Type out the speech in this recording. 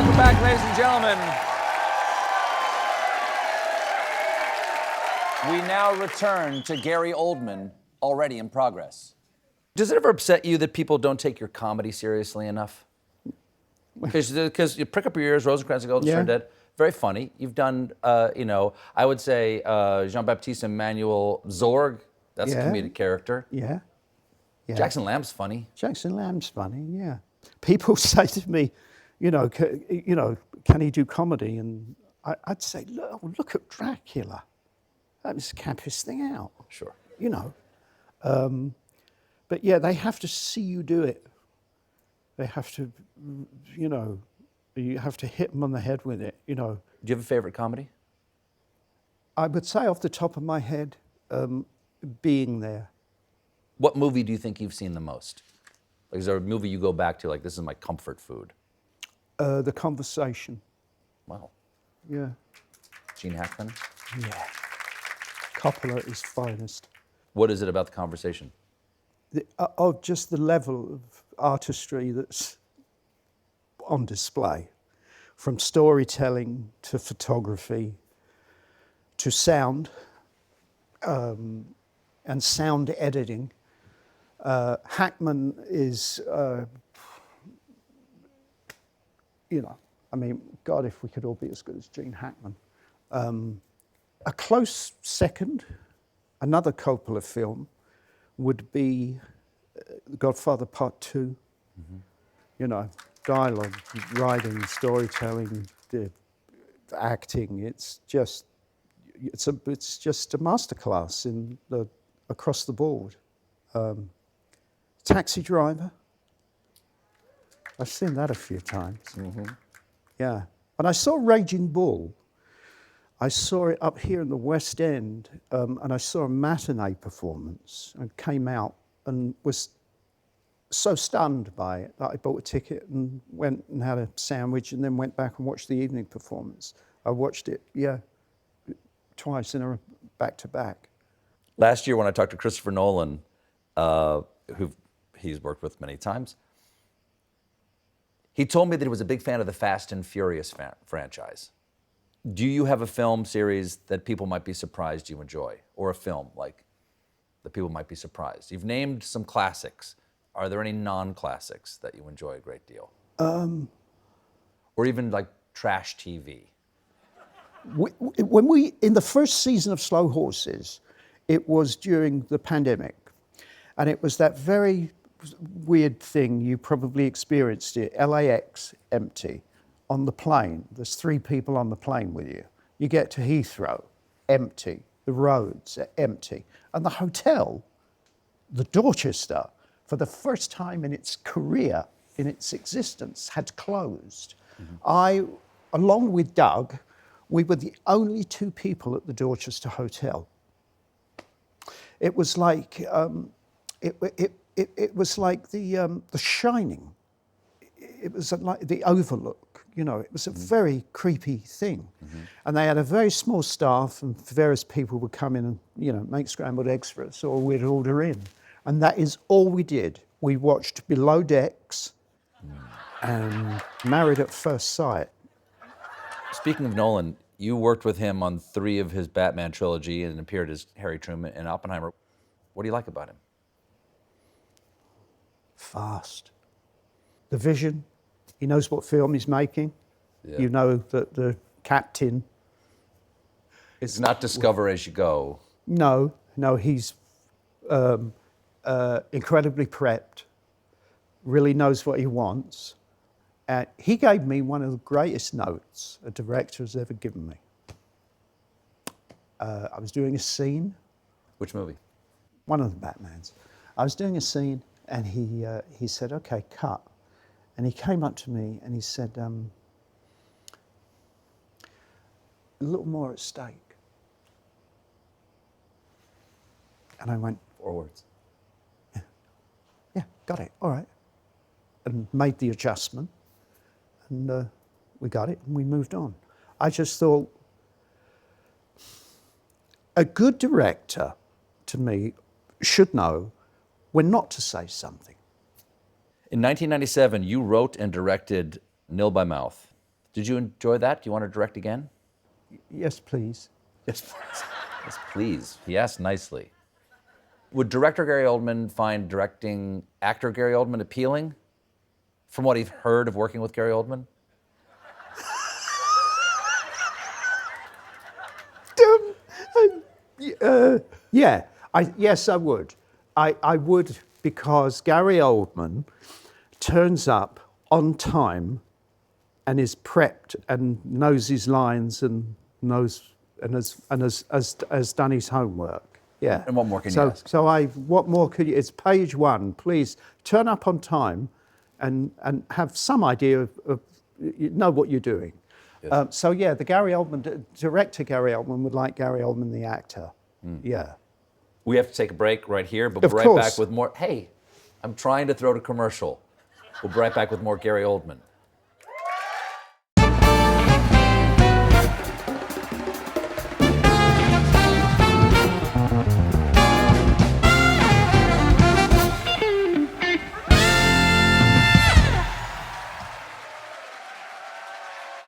welcome back, ladies and gentlemen. We now return to Gary Oldman, already in progress. Does it ever upset you that people don't take your comedy seriously enough? Because you prick up your ears, Rosencrantz and Guildenstern Dead, very funny. You've done, I would say Jean-Baptiste Emmanuel Zorg, that's a comedic character. Yeah. Jackson Lamb's funny. Jackson Lamb's funny, yeah. People say to me, can he do comedy? And I'd say, look at Dracula. That was the campiest thing out. Sure. But yeah, they have to see you do it. They have to, you have to hit them on the head with it, Do you have a favorite comedy? I would say off the top of my head, Being There. What movie do you think you've seen the most? Like, is there a movie you go back to, like, this is my comfort food? The Conversation. Wow. Yeah. Gene Hackman? Yeah. Coppola at his finest. What is it about The Conversation? Just the level of artistry that's on display, from storytelling to photography to sound and sound editing. Hackman is, God, if we could all be as good as Gene Hackman. A close second, another Coppola film, would be Godfather Part 2. Mm-hmm. Dialogue, writing, storytelling, the acting. It's just a masterclass in across the board. Taxi Driver. I've seen that a few times. Mm-hmm. Yeah, and I saw Raging Bull. I saw it up here in the West End, and I saw a matinee performance and came out and was so stunned by it that I bought a ticket and went and had a sandwich and then went back and watched the evening performance. I watched it, twice in a back to back. Last year when I talked to Christopher Nolan, who he's worked with many times, he told me that he was a big fan of the Fast and Furious franchise. Do you have a film series that people might be surprised you enjoy? Or a film, like, that people might be surprised? You've named some classics. Are there any non-classics that you enjoy a great deal? Or even, like, trash TV? In the first season of Slow Horses, it was during the pandemic. And it was that very weird thing, you probably experienced it, LAX empty. On the plane, there's 3 people on the plane with you. You get to Heathrow, empty. The roads are empty. And the hotel, the Dorchester, for the first time in its career, in its existence, had closed. Mm-hmm. I, along with Doug, we were the only 2 people at the Dorchester Hotel. It was like it was like The Shining. It was like the Overlook. It was a very creepy thing. Mm-hmm. And they had a very small staff, and various people would come in and, make scrambled eggs for us, or we'd order in. And that is all we did. We watched Below Decks and Married at First Sight. Speaking of Nolan, you worked with him on 3 of his Batman trilogy and appeared as Harry Truman in Oppenheimer. What do you like about him? Fast. The vision. He knows what film he's making. Yeah. You know that the captain... It's not discover as you go. No, he's incredibly prepped, really knows what he wants. And he gave me one of the greatest notes a director has ever given me. I was doing a scene. Which movie? One of the Batmans. I was doing a scene and he said, okay, cut. And he came up to me and he said, a little more at stake. And I went, 4 words. Yeah, got it, all right. And made the adjustment. And we got it and we moved on. I just thought, a good director, to me, should know when not to say something. In 1997, you wrote and directed Nil by Mouth. Did you enjoy that? Do you want to direct again? Yes, please. Yes, please. Yes, please. He asked nicely. Would director Gary Oldman find directing actor Gary Oldman appealing from what he's heard of working with Gary Oldman? Yeah, yes, I would. I would, because Gary Oldman turns up on time and is prepped and knows his lines and has done his homework. Yeah. And what more can you ask? What more could you? It's page one. Please turn up on time, and have some idea of you know what you're doing. Yes. The Gary Oldman director Gary Oldman would like Gary Oldman the actor. Yeah. We have to take a break right here, but Of we'll be right course. back with more. Hey, I'm trying to throw to commercial. We'll be right back with more Gary Oldman.